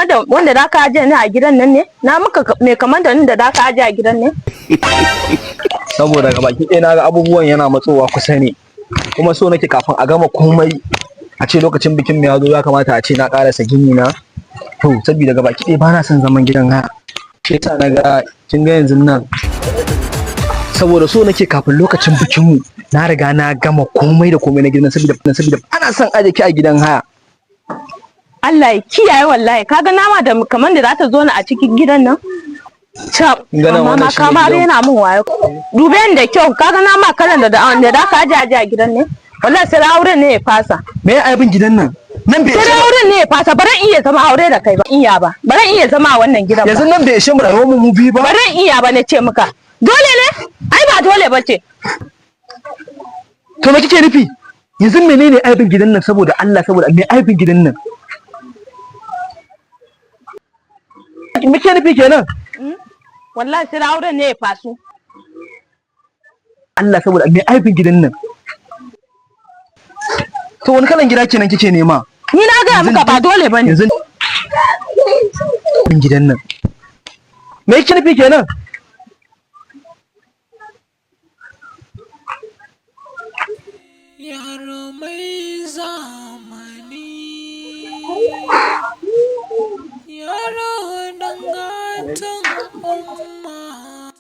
da wanda da ka aje ni a gidan nan ne? Na maka me kamar da ni da ka aje a gidan ne? Saboda ga baki ɗaya na ga abubuwan yana matsowa kusa ne, kuma so nake kafin a gama komai a ce lokacin bikin ya zo ya kamata a ce na ƙarasa gini na. To saboda ga baki ɗaya ba na son zaman gidan haya, shi yasa na ga kin ga yanzu nan, saboda so nake kafin lokacin bikin mu na riga na gama komai da komai na gidan, saboda ana son aje ki a gidan haya. Allah ya kiyaye wallahi, kaga nama da kamar da za ta zo na a cikin gidan nan. Cap, amma ma ka ma rena min wayo. Dube ni da kyau, kaga nama kalan da ka aje a gidan ne. Wallahi sai auren ne ya fasa. Me ya aibin gidan nan? Nan bai sai auren ne ya fasa, baran iya zama aure da kai ba. Baran iya zama a wannan gidan ba. Yanzu nan bai ishe mu rayuwar mu biyu ba. Baran iya ba na ce maka. Dole ne? Ai ba dole ba ce. To me kike nufi? Yanzu menene aibin gidan nan, saboda Allah, saboda me aibin gidan nan? Me kike nufi kenan? Wallahi sai auren ne ya fasu. Allah, saboda me aibin gidan nan? To wani kalan gida kenan kike nema? Ni na ga maka ba dole bane. Yanzu gidan nan. Me kike nufi kenan? Yaro mai zamani, yaro dangatan umma.